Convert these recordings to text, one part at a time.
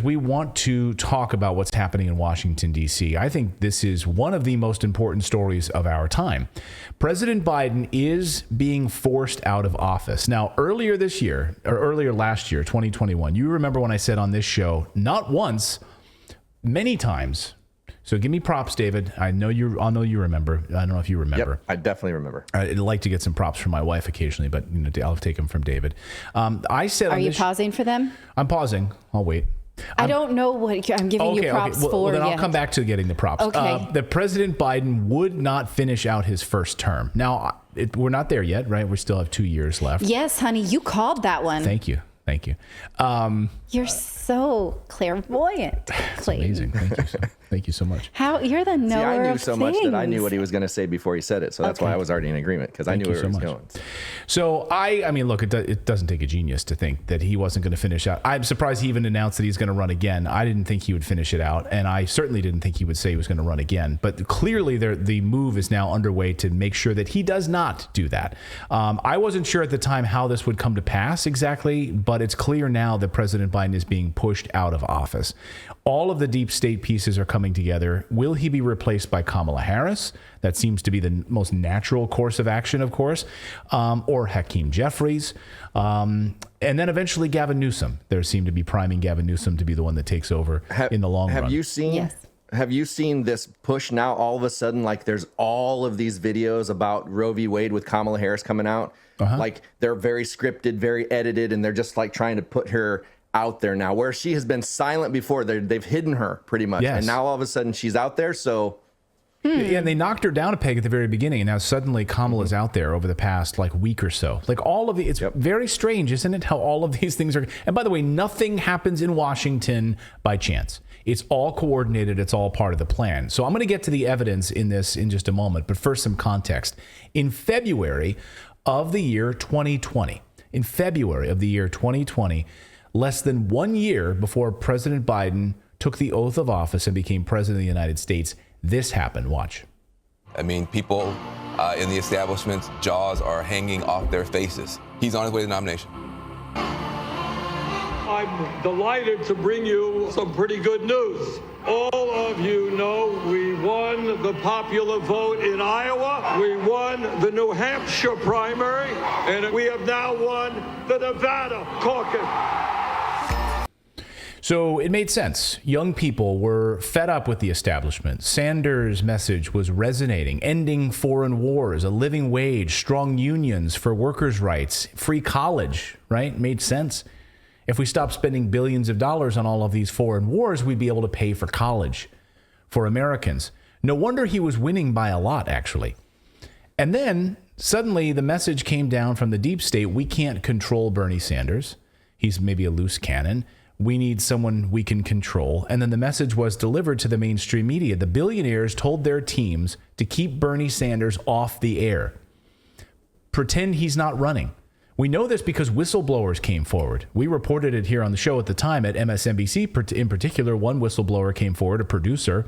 We want to talk about what's happening in Washington, D.C. I think this is one of the most important stories of our time. President Biden is being forced out of office. Now, earlier last year, 2021, you remember when I said on this show, not once, many times. So give me props, David. I know you remember. I don't know if you remember. Yep, I definitely remember. I'd like to get some props from my wife occasionally, but I'll take them from David. I said, are you pausing for them? I'm pausing. I'll wait. I don't know what I'm giving you props for. Well, then I'll come back to getting the props. Okay. That President Biden would not finish out his first term. Now, we're not there yet, right? We still have 2 years left. Yes, honey, you called that one. Thank you. You're so clairvoyant, Clayton. Amazing. Thank you so much. How you're the knower of I knew so much that I knew what he was going to say before he said it. So that's why I was already in agreement, because I knew where he was going. So I mean, look, it doesn't take a genius to think that he wasn't going to finish out. I'm surprised he even announced that he's going to run again. I didn't think he would finish it out, and I certainly didn't think he would say he was going to run again. But clearly, the move is now underway to make sure that he does not do that. I wasn't sure at the time how this would come to pass exactly, but it's clear now that President Biden is being pushed out of office. All of the deep state pieces are coming together. Will he be replaced by Kamala Harris? That seems to be the most natural course of action, of course, or Hakeem Jeffries, and then eventually Gavin Newsom. There seem to be priming Gavin Newsom to be the one that takes over in the long run. Have you seen? Yes. Have you seen this push now? All of a sudden, like there's all of these videos about Roe v. Wade with Kamala Harris coming out. Like they're very scripted, very edited, and they're just like trying to put her out there now, where she has been silent before. They've hidden her pretty much. Yes. And now all of a sudden she's out there. So yeah, and they knocked her down a peg at the very beginning, and now suddenly Kamala's out there over the past week or so. Like all of it's very strange, isn't it? How all of these things are. And by the way, nothing happens in Washington by chance. It's all coordinated. It's all part of the plan. So I'm going to get to the evidence in this in just a moment. But first, some context. In February of the year 2020, less than 1 year before President Biden took the oath of office and became president of the United States, this happened. Watch. I mean, people in the establishment's jaws are hanging off their faces. He's on his way to the nomination. I'm delighted to bring you some pretty good news. All of you know we won the popular vote in Iowa. We won the New Hampshire primary, and we have now won the Nevada caucus. So it made sense. Young people were fed up with the establishment. Sanders' message was resonating. Ending foreign wars, a living wage, strong unions for workers' rights, free college, right? Made sense. If we stopped spending billions of dollars on all of these foreign wars, we'd be able to pay for college for Americans. No wonder he was winning by a lot, actually. And then suddenly the message came down from the deep state. We can't control Bernie Sanders. He's maybe a loose cannon. We need someone we can control. And then the message was delivered to the mainstream media. The billionaires told their teams to keep Bernie Sanders off the air. Pretend he's not running. We know this because whistleblowers came forward. We reported it here on the show at the time at MSNBC. In particular, one whistleblower came forward, a producer,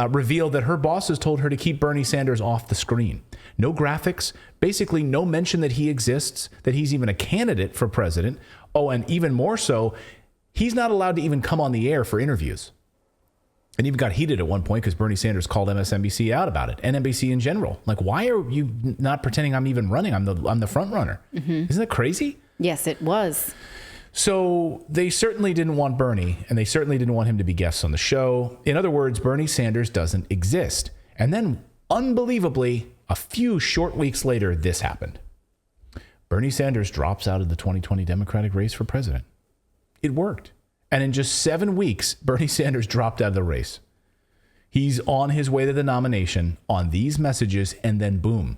revealed that her bosses told her to keep Bernie Sanders off the screen. No graphics, basically no mention that he exists, that he's even a candidate for president. Oh, and even more so, he's not allowed to even come on the air for interviews. And even got heated at one point because Bernie Sanders called MSNBC out about it, and NBC in general. Like, why are you not pretending I'm even running? I'm the front runner. Mm-hmm. Isn't that crazy? Yes, it was. So they certainly didn't want Bernie, and they certainly didn't want him to be guests on the show. In other words, Bernie Sanders doesn't exist. And then, unbelievably, a few short weeks later, this happened. Bernie Sanders drops out of the 2020 Democratic race for president. It worked. And in just 7 weeks, Bernie Sanders dropped out of the race. He's on his way to the nomination on these messages, and then boom.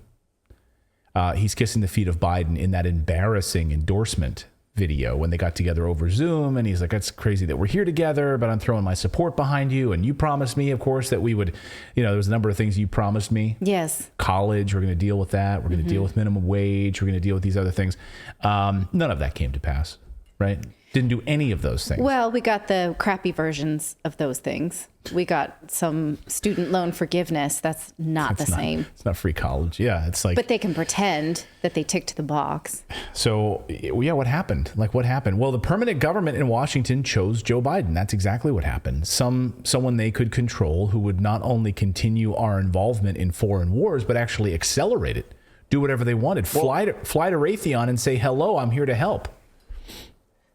He's kissing the feet of Biden in that embarrassing endorsement video when they got together over Zoom. And he's like, it's crazy that we're here together, but I'm throwing my support behind you. And you promised me, of course, that we would, there was a number of things you promised me. Yes. College, we're going to deal with that. We're going to deal with minimum wage. We're going to deal with these other things. None of that came to pass, right? Didn't do any of those things. Well, we got the crappy versions of those things. We got some student loan forgiveness. That's not the same. It's not free college. Yeah, it's like. But they can pretend that they ticked the box. So, yeah, what happened? Like, what happened? Well, the permanent government in Washington chose Joe Biden. That's exactly what happened. Someone they could control who would not only continue our involvement in foreign wars, but actually accelerate it. Do whatever they wanted. Fly to Raytheon and say, hello, I'm here to help.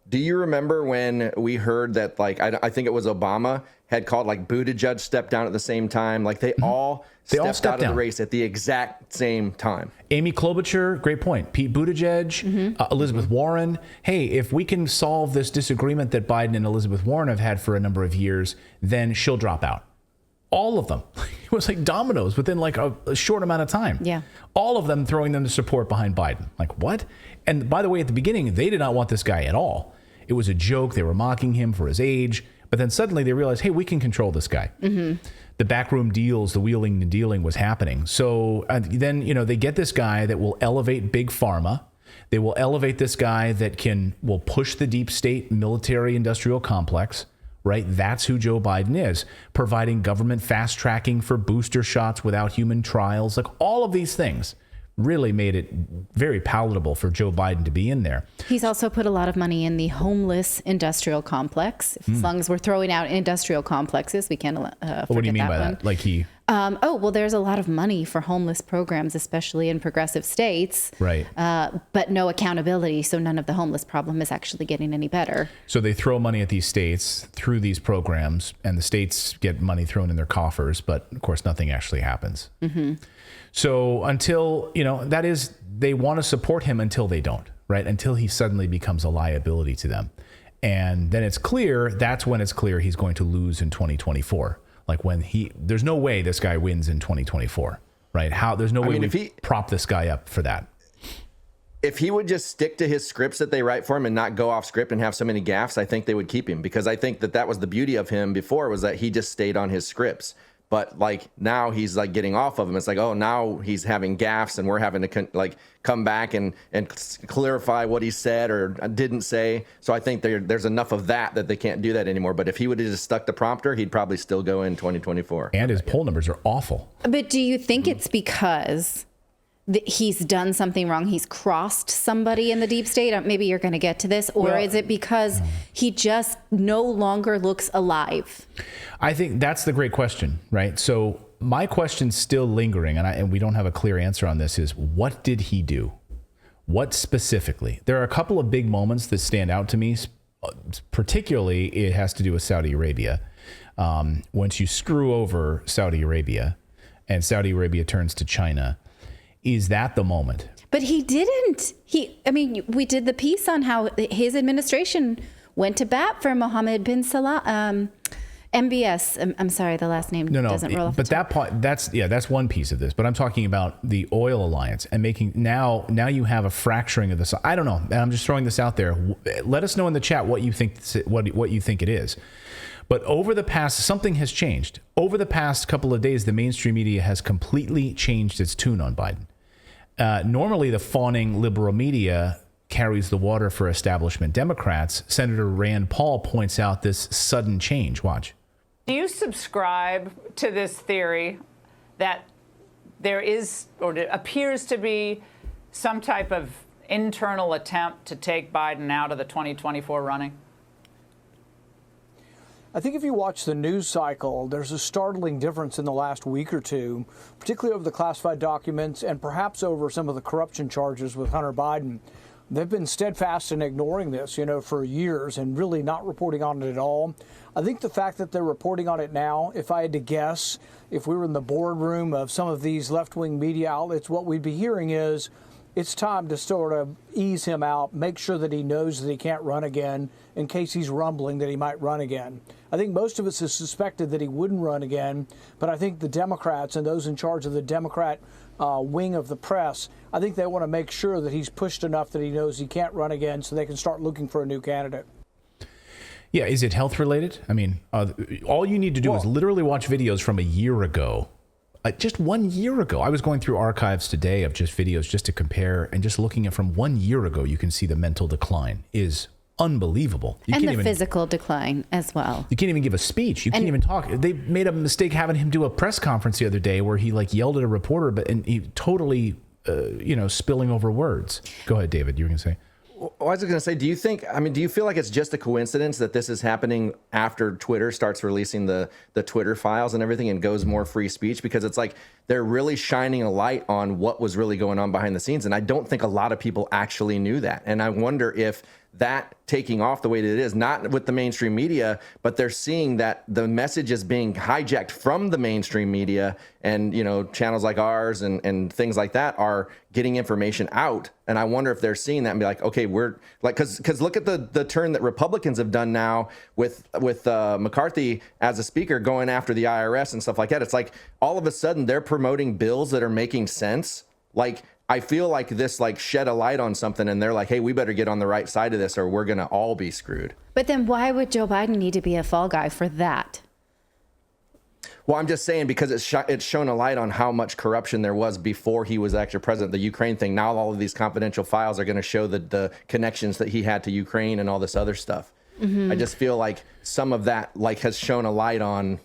Do you remember when we heard that, like, I think it was Obama had called, like, Buttigieg stepped down at the same time? Like, they all stepped out of the race at the exact same time. Amy Klobuchar, great point. Pete Buttigieg, Elizabeth Warren. Hey, if we can solve this disagreement that Biden and Elizabeth Warren have had for a number of years, then she'll drop out. All of them. It was like dominoes within like a short amount of time. Yeah. All of them throwing them to support behind Biden. Like, what? And by the way, at the beginning, they did not want this guy at all. It was a joke. They were mocking him for his age. But then suddenly they realized, hey, we can control this guy. The backroom deals, the wheeling and dealing was happening. So then, they get this guy that will elevate big pharma. They will elevate this guy that will push the deep state military industrial complex, right? That's who Joe Biden is, providing government fast tracking for booster shots without human trials. Like, all of these things really made it very palatable for Joe Biden to be in there. He's also put a lot of money in the homeless industrial complex. As long as we're throwing out industrial complexes, we can't forget that one. What do you mean by that? Like he... well, there's a lot of money for homeless programs, especially in progressive states. Right. But no accountability, so none of the homeless problem is actually getting any better. So they throw money at these states through these programs, and the states get money thrown in their coffers, but of course nothing actually happens. So until, that is, they want to support him until they don't, right? Until he suddenly becomes a liability to them. And then that's when it's clear he's going to lose in 2024. Like there's no way this guy wins in 2024, right? There's no way we prop this guy up for that. If he would just stick to his scripts that they write for him and not go off script and have so many gaffes, I think they would keep him, because I think that was the beauty of him before, was that he just stayed on his scripts. But like now he's like getting off of them. It's like, oh, now he's having gaffes and we're having to come back and clarify what he said or didn't say. So I think there's enough of that they can't do that anymore. But if he would have just stuck to prompter, he'd probably still go in 2024. And his poll numbers are awful. But do you think it's because he's done something wrong? He's crossed somebody in the deep state? Maybe you're going to get to this. Or is it because he just no longer looks alive? I think that's the great question, right? So my question's still lingering, and we don't have a clear answer on this, is what did he do? What specifically? There are a couple of big moments that stand out to me. Particularly, it has to do with Saudi Arabia. Once you screw over Saudi Arabia and Saudi Arabia turns to China, is that the moment? But he didn't. We did the piece on how his administration went to bat for Mohammed bin Salah. MBS. I'm sorry, the last name doesn't roll off. But that part, that's one piece of this. But I'm talking about the oil alliance and making now you have a fracturing of this. I don't know. And I'm just throwing this out there. Let us know in the chat what you think what you think it is. But something has changed. Over the past couple of days, the mainstream media has completely changed its tune on Biden. Normally, the fawning liberal media carries the water for establishment Democrats. Senator Rand Paul points out this sudden change. Watch. Do you subscribe to this theory that there is, or it appears to be, some type of internal attempt to take Biden out of the 2024 running? I think if you watch the news cycle, there's a startling difference in the last week or two, particularly over the classified documents and perhaps over some of the corruption charges with Hunter Biden. They've been steadfast in ignoring this, for years and really not reporting on it at all. I think the fact that they're reporting on it now, if I had to guess, if we were in the boardroom of some of these left-wing media outlets, what we'd be hearing is it's time to sort of ease him out, make sure that he knows that he can't run again in case he's rumbling that he might run again. I think most of us have suspected that he wouldn't run again, but I think the Democrats and those in charge of the Democrat wing of the press, I think they want to make sure that he's pushed enough that he knows he can't run again so they can start looking for a new candidate. Yeah, is it health related? I mean, all you need to do is literally watch videos from a year ago. Just 1 year ago. I was going through archives today of just videos just to compare, and just looking at from 1 year ago, you can see the mental decline is unbelievable. And the physical decline as well. You can't even give a speech. You can't even talk. They made a mistake having him do a press conference the other day where he like yelled at a reporter, and he totally, spilling over words. Go ahead, David. You were going to say. Well, I was going to say, do you feel like it's just a coincidence that this is happening after Twitter starts releasing the Twitter files and everything and goes more free speech? Because it's like they're really shining a light on what was really going on behind the scenes. And I don't think a lot of people actually knew that. And I wonder if that taking off the way that it is, not with the mainstream media, but they're seeing that the message is being hijacked from the mainstream media, and channels like ours and things like that are getting information out. And I wonder if they're seeing that and be like, okay, we're like, because look at the turn that Republicans have done now with McCarthy as a speaker going after the IRS and stuff like that. It's like all of a sudden they're promoting bills that are making sense. Like, I feel like this like shed a light on something, and they're like, hey, we better get on the right side of this or we're going to all be screwed. But then why would Joe Biden need to be a fall guy for that? Well, I'm just saying because it's shown a light on how much corruption there was before he was actually president. The Ukraine thing, now all of these confidential files are going to show the connections that he had to Ukraine and all this other stuff. Mm-hmm. I just feel like some of that like has shown a light on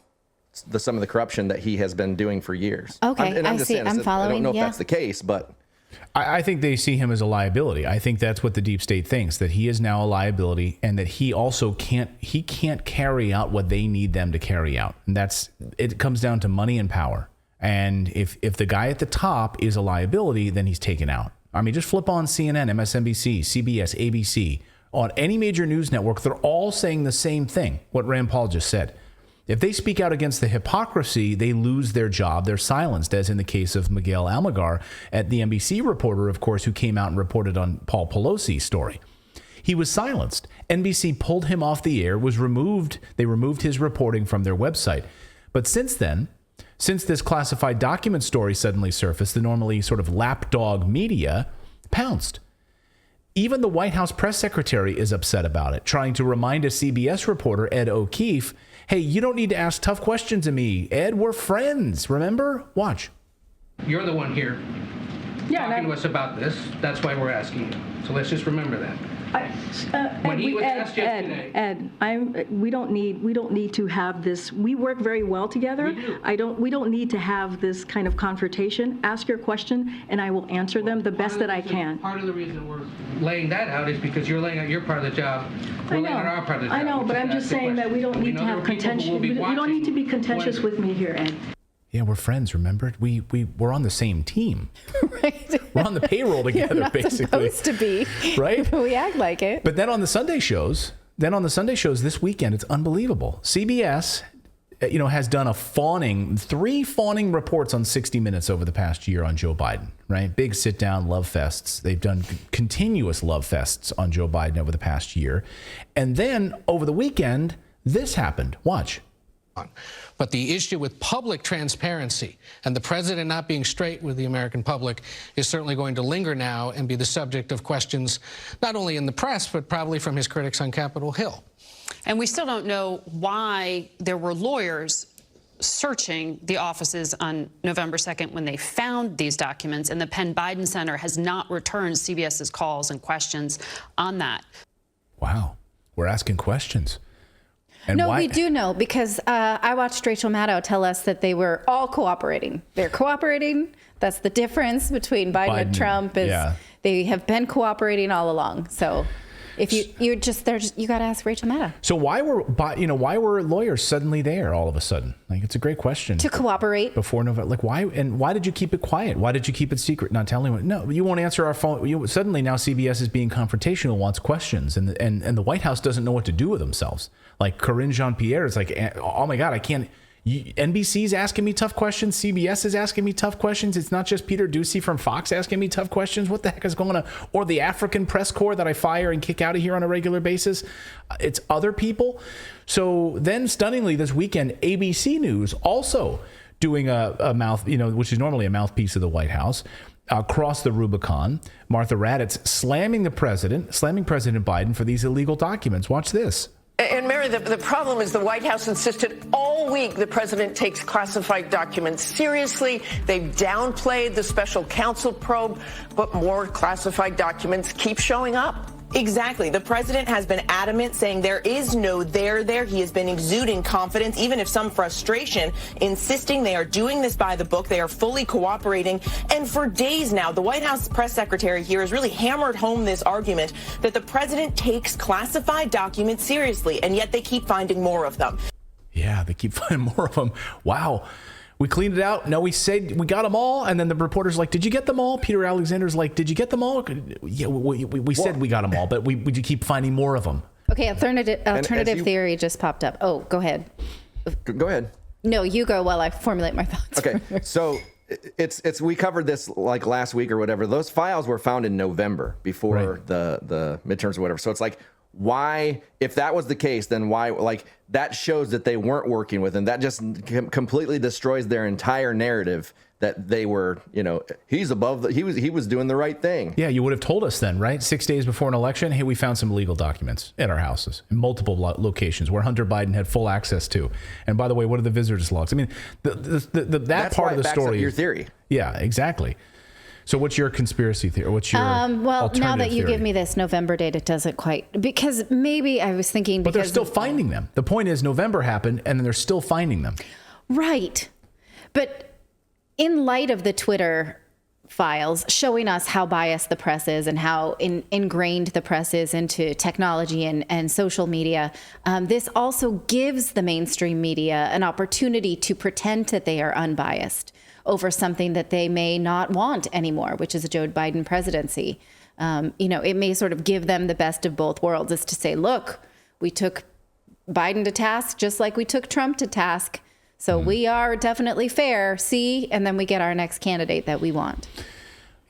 some of the corruption that he has been doing for years. Okay, I see. I'm following. I don't know if that's the case, but I think they see him as a liability. I think that's what the deep state thinks, that he is now a liability, and that he also can't carry out what they need them to carry out. And it comes down to money and power. And if the guy at the top is a liability, then he's taken out. I mean, just flip on CNN, MSNBC, CBS, ABC, on any major news network, they're all saying the same thing, what Rand Paul just said. If they speak out against the hypocrisy, they lose their job. They're silenced, as in the case of Miguel Almaguer, at the NBC reporter, of course, who came out and reported on Paul Pelosi's story. He was silenced. NBC pulled him off the air, was removed. They removed his reporting from their website. But since then, since this classified document story suddenly surfaced, the normally sort of lapdog media pounced. Even the White House press secretary is upset about it, trying to remind a CBS reporter, Ed O'Keefe, hey, you don't need to ask tough questions of me. Ed, we're friends, remember? Watch. You're the one here talking to us about this. That's why we're asking you. So let's just remember that. We don't need to have this. We work very well together. We don't need to have this kind of confrontation. Ask your question, and I will answer them the best that I can. Part of the reason we're laying that out is because you're laying out your part of the job. We're laying out our part of the job. I know, but I'm just saying that we don't need to have contention. We don't need to be contentious with me here, Ed. Yeah, we're friends, remember? We're on the same team. Right. We're on the payroll together, You're not basically. Supposed to be. Right? We act like it. But then on the Sunday shows this weekend, it's unbelievable. CBS, has done 3 fawning reports on 60 Minutes over the past year on Joe Biden, right? Big sit-down love fests. They've done continuous love fests on Joe Biden over the past year. And then over the weekend, this happened. Watch. But the issue with public transparency and the president not being straight with the American public is certainly going to linger now and be the subject of questions not only in the press, but probably from his critics on Capitol Hill. And we still don't know why there were lawyers searching the offices on November 2nd when they found these documents, and the Penn Biden Center has not returned CBS's calls and questions on that. Wow. We're asking questions. And no, why? we do know, because I watched Rachel Maddow tell us that they were all cooperating. They're cooperating. That's the difference between Biden and Trump, is they have been cooperating all along. So if you got to ask Rachel Maddow. So why were lawyers suddenly there all of a sudden? Like, it's a great question. To cooperate before November. Like, why? And why did you keep it quiet? Why did you keep it secret? Not telling anyone. No, you won't answer our phone. Suddenly now CBS is being confrontational, wants questions, and the White House doesn't know what to do with themselves. Like Karine Jean-Pierre is like, oh my God, I can't. NBC's asking me tough questions. CBS is asking me tough questions. It's not just Peter Doocy from Fox asking me tough questions. What the heck is going on? Or the African press corps that I fire and kick out of here on a regular basis. It's other people. So then stunningly this weekend, ABC News also doing a mouth, which is normally a mouthpiece of the White House, across the Rubicon. Martha Raddatz slamming President Biden for these illegal documents. Watch this. And Mary, the problem is the White House insisted all week the president takes classified documents seriously. They've downplayed the special counsel probe, but more classified documents keep showing up. Exactly. The president has been adamant, saying there is no there. He has been exuding confidence, even if some frustration, insisting they are doing this by the book. They are fully cooperating. And for days now, the White House press secretary here has really hammered home this argument that the president takes classified documents seriously, and yet they keep finding more of them. Yeah, they keep finding more of them. Wow. We cleaned it out. No, we said we got them all. And then the reporter's like, did you get them all? Peter Alexander's like, did you get them all? Yeah, we said we got them all, but we keep finding more of them. Okay, alternative theory just popped up. Oh, go ahead. Go ahead. No, you go while I formulate my thoughts. Okay, so it's we covered this like last week or whatever. Those files were found in November before the midterms or whatever. So it's like, why, if that was the case, then why, like, that shows that they weren't working with him. That just completely destroys their entire narrative that they were, he's above he was doing the right thing. Yeah, you would have told us then, right? 6 days before an election, hey, we found some legal documents at our houses in multiple locations where Hunter Biden had full access to. And by the way, what are the visitors logs? I mean, that That's part why of the it backs story up your theory. Yeah, exactly. So what's your conspiracy theory? What's your well, now that you theory? give me this November date, it doesn't quite, because maybe I was thinking, but they're still finding them. The point is November happened and then they're still finding them. Right. But in light of the Twitter files showing us how biased the press is and how ingrained the press is into technology and social media, this also gives the mainstream media an opportunity to pretend that they are unbiased over something that they may not want anymore, which is a Joe Biden presidency. It may sort of give them the best of both worlds, is to say, look, we took Biden to task just like we took Trump to task. So we are definitely fair, see, and then we get our next candidate that we want.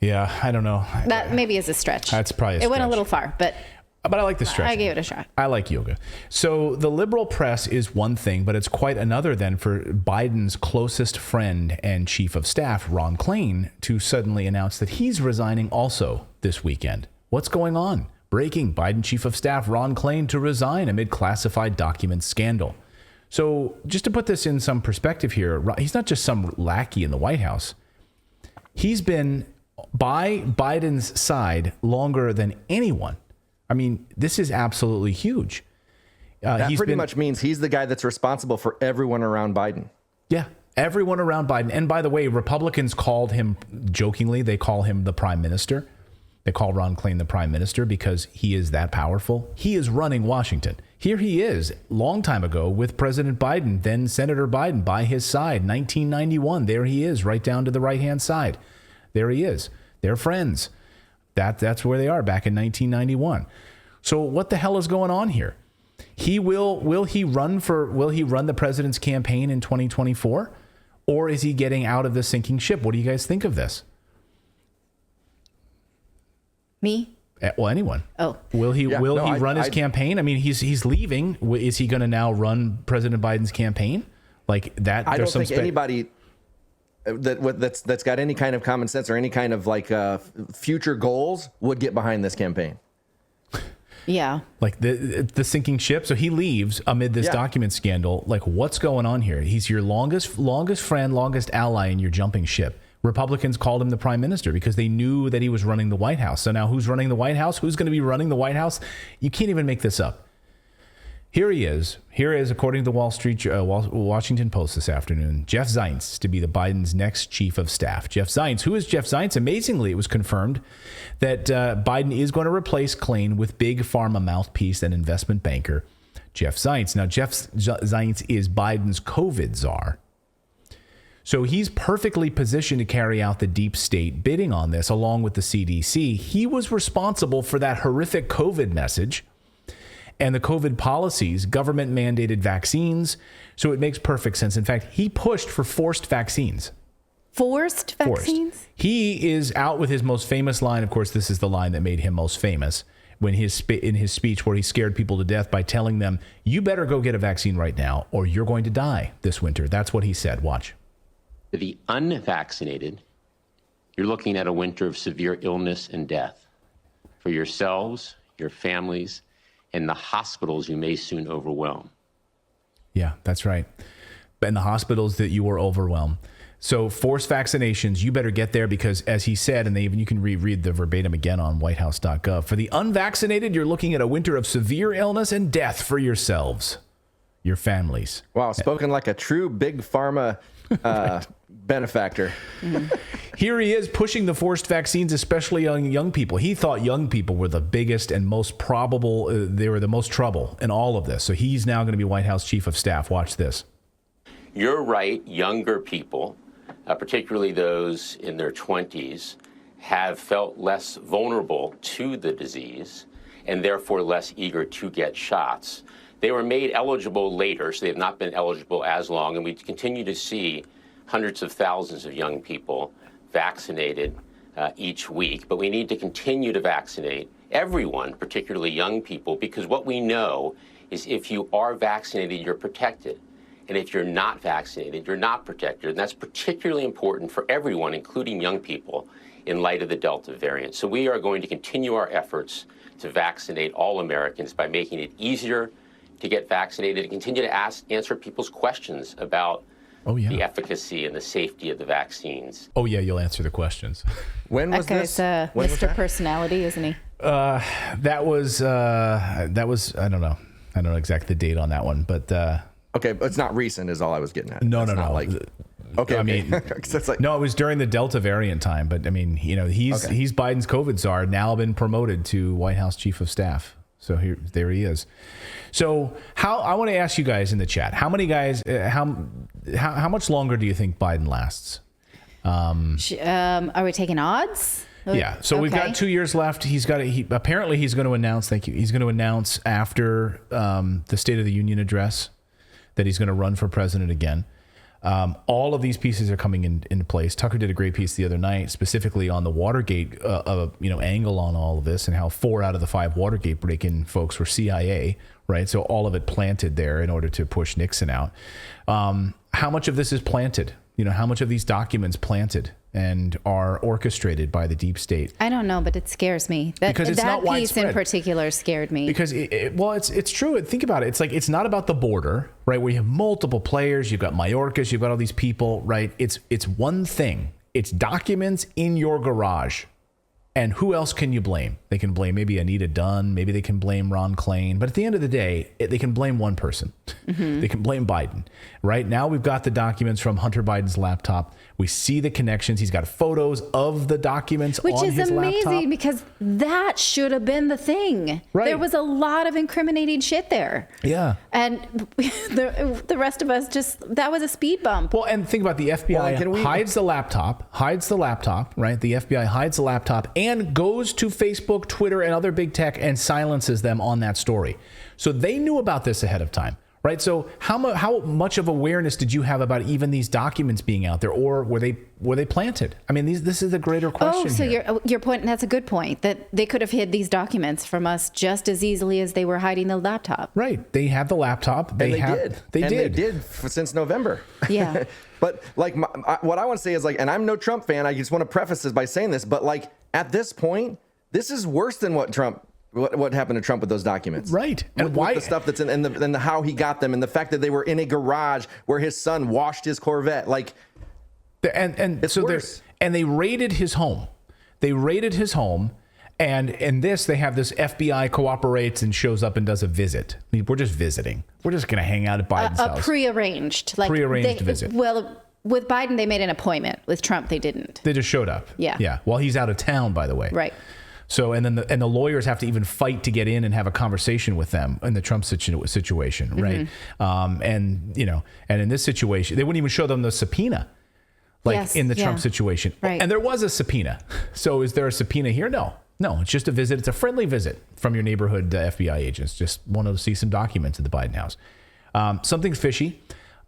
Yeah, I don't know. That maybe is a stretch. That's probably a stretch. It went a stretch. little far, but I like the stretch. I gave it a shot. I like yoga. So the liberal press is one thing, but it's quite another then for Biden's closest friend and chief of staff, Ron Klain, to suddenly announce that he's resigning also this weekend. What's going on? Breaking: Biden chief of staff Ron Klain to resign amid classified documents scandal. So just to put this in some perspective here, he's not just some lackey in the White House. He's been by Biden's side longer than anyone. I mean, this is absolutely huge. That pretty much means he's the guy that's responsible for everyone around Biden. Yeah, everyone around Biden. And by the way, Republicans called him, jokingly, they call him the prime minister. They call Ron Klain the prime minister because he is that powerful. He is running Washington. Here he is, long time ago, with President Biden, then Senator Biden, by his side, 1991. There he is, right down to the right-hand side. There he is. They're friends. That's where they are back in 1991. So what the hell is going on here? Will he run the president's campaign in 2024, or is he getting out of the sinking ship? What do you guys think of this? Me? Well, anyone. Oh. Will he run his campaign? I mean, he's leaving. Is he going to now run President Biden's campaign? Like that? I don't think anybody that's got any kind of common sense or any kind of future goals would get behind this campaign. Yeah. Like the sinking ship. So he leaves amid this document scandal. Like, what's going on here? He's your longest friend, longest ally in your jumping ship. Republicans called him the prime minister because they knew that he was running the White House. So now who's running the White House? Who's going to be running the White House? You can't even make this up. Here he is. Here is, according to the Washington Post this afternoon, Jeff Zients to be the Biden's next chief of staff. Jeff Zients. Who is Jeff Zients? Amazingly, it was confirmed that Biden is going to replace Klain with big pharma mouthpiece and investment banker Jeff Zients. Now, Jeff Zients is Biden's COVID czar. So he's perfectly positioned to carry out the deep state bidding on this, along with the CDC. He was responsible for that horrific COVID message and the COVID policies, government mandated vaccines. So it makes perfect sense. In fact, he pushed for forced vaccines. Forced vaccines? He is out with his most famous line. Of course, this is the line that made him most famous when in his speech where he scared people to death by telling them, you better go get a vaccine right now or you're going to die this winter. That's what he said. Watch. For the unvaccinated, you're looking at a winter of severe illness and death. For yourselves, your families, and the hospitals you may soon overwhelm. Yeah, that's right. And the hospitals that you were overwhelmed. So forced vaccinations, you better get there because, as he said, and you can reread the verbatim again on whitehouse.gov, for the unvaccinated, you're looking at a winter of severe illness and death for yourselves, your families. Wow, spoken like a true big pharma benefactor. Here he is pushing the forced vaccines, especially on young people. He thought young people were the biggest and most probable. They were the most trouble in all of this. So he's now going to be White House Chief of Staff. Watch this. You're right. Younger people, particularly those in their 20s, have felt less vulnerable to the disease and therefore less eager to get shots. They were made eligible later, so they have not been eligible as long, and we continue to see hundreds of thousands of young people vaccinated each week. But we need to continue to vaccinate everyone, particularly young people, because what we know is if you are vaccinated, you're protected. And if you're not vaccinated, you're not protected. And that's particularly important for everyone, including young people, in light of the Delta variant. So we are going to continue our efforts to vaccinate all Americans by making it easier to get vaccinated and continue to answer people's questions about the efficacy and the safety of the vaccines. Oh, yeah, you'll answer the questions. When was this? Mr. Personality, isn't he? That was, I don't know. I don't know exactly the date on that one, but... okay, but it's not recent is all I was getting at. No. Like, okay, I mean, it's like, no, it was during the Delta variant time, but I mean, he's Biden's COVID czar, now been promoted to White House Chief of Staff. So there he is. So I want to ask you guys in the chat, how many guys, how much longer do you think Biden lasts? Are we taking odds? Yeah. So we've got 2 years left. Apparently he's going to announce, he's going to announce after the State of the Union address that he's going to run for president again. All of these pieces are coming into place. Tucker did a great piece the other night, specifically on the Watergate angle on all of this and how 4 out of the 5 Watergate break-in folks were CIA, right? So all of it planted there in order to push Nixon out. How much of this is planted? How much of these documents planted and are orchestrated by the deep state? I don't know, but it scares me. Because it's not widespread. Piece in particular scared me. Because it's true. Think about it. It's like, it's not about the border, right? Where you have multiple players. You've got Mayorkas. You've got all these people, right? It's one thing. It's documents in your garage. And who else can you blame? They can blame maybe Anita Dunn. Maybe they can blame Ron Klain. But at the end of the day, they can blame one person. Mm-hmm. They can blame Biden. Right now, we've got the documents from Hunter Biden's laptop. We see the connections. He's got photos of the documents on his laptop. Which is amazing because that should have been the thing. Right. There was a lot of incriminating shit there. Yeah. And the rest of us that was a speed bump. Well, and think about the FBI hides the laptop, right? The FBI hides the laptop and goes to Facebook, Twitter, and other big tech and silences them on that story. So they knew about this ahead of time. Right. So how much of awareness did you have about even these documents being out there, or were they planted? I mean, this is the greater question. Oh, so your point, and that's a good point, that they could have hid these documents from us just as easily as they were hiding the laptop. Right. They have the laptop. They did since November. Yeah. But what I want to say is and I'm no Trump fan. I just want to preface this by saying this, but at this point, this is worse than what happened to Trump with those documents. Right. And why the stuff that's and how he got them and the fact that they were in a garage where his son washed his Corvette. And it's so worse. And they raided his home. And in this, they have this FBI cooperates and shows up and does a visit. I mean, we're just visiting. We're just going to hang out at Biden's house. A prearranged visit. Well, with Biden, they made an appointment. With Trump, they didn't. They just showed up. Yeah. Yeah. While he's out of town, by the way. Right. So, and then the lawyers have to even fight to get in and have a conversation with them in the Trump situation, right? Mm-hmm. And in this situation, they wouldn't even show them the subpoena, in the Trump situation. Right. And there was a subpoena. So is there a subpoena here? No, it's just a visit. It's a friendly visit from your neighborhood FBI agents. Just want to see some documents at the Biden house. Something fishy.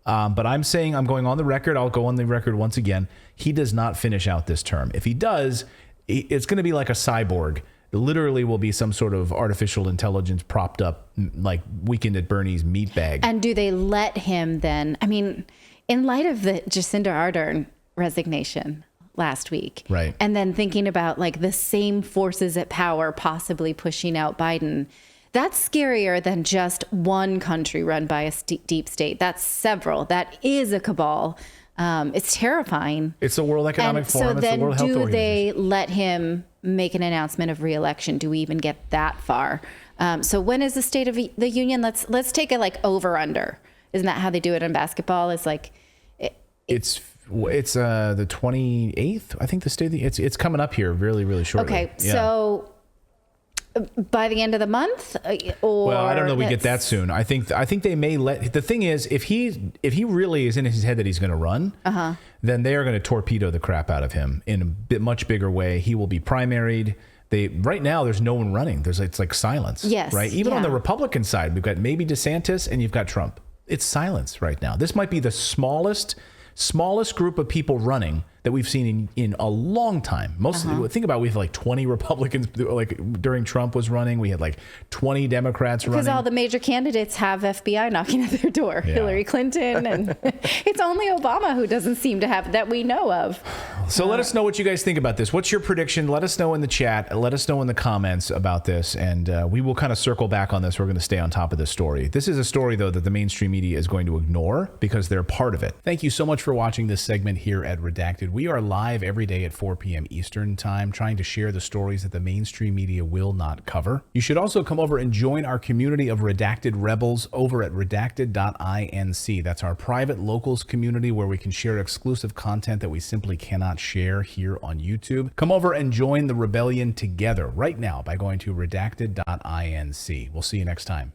But I'm saying, I'm going on the record. I'll go on the record once again. He does not finish out this term. If he does, it's going to be like a cyborg. It literally will be some sort of artificial intelligence propped up, like Weekend at Bernie's meat bag. And do they let him then? I mean, in light of the Jacinda Ardern resignation last week, right? And then thinking about the same forces at power possibly pushing out Biden, that's scarier than just one country run by a deep state. That's several. That is a cabal It's terrifying. It's the World Economic Forum. It's the World Health Organization. Do they let him make an announcement of re-election? Do we even get that far? So when is the State of the Union? Let's take a over under. Isn't that how they do it in basketball? It's like it's the 28th. I think the State. It's coming up here really, really shortly. Okay, so by the end of the month, or well, I don't know. We get that soon. I think they may let. The thing is, if he really is in his head that he's going to run, then they are going to torpedo the crap out of him in a much bigger way. He will be primaried. Right now, there's no one running. It's like silence. Yes. Right. Even on the Republican side, we've got maybe DeSantis and you've got Trump. It's silence right now. This might be the smallest group of people running that we've seen in a long time. Think about it, we have like 20 Republicans, like during Trump was running, we had like 20 Democrats running. Because all the major candidates have FBI knocking at their door. Yeah. Hillary Clinton, and it's only Obama who doesn't seem to have that we know of. So let us know what you guys think about this. What's your prediction? Let us know in the chat. Let us know in the comments about this, and we will kind of circle back on this. We're going to stay on top of this story. This is a story, though, that the mainstream media is going to ignore because they're part of it. Thank you so much for watching this segment here at Redacted. We are live every day at 4 p.m. Eastern Time, trying to share the stories that the mainstream media will not cover. You should also come over and join our community of Redacted Rebels over at redacted.inc. That's our private locals community where we can share exclusive content that we simply cannot share here on YouTube. Come over and join the rebellion together right now by going to redacted.inc. We'll see you next time.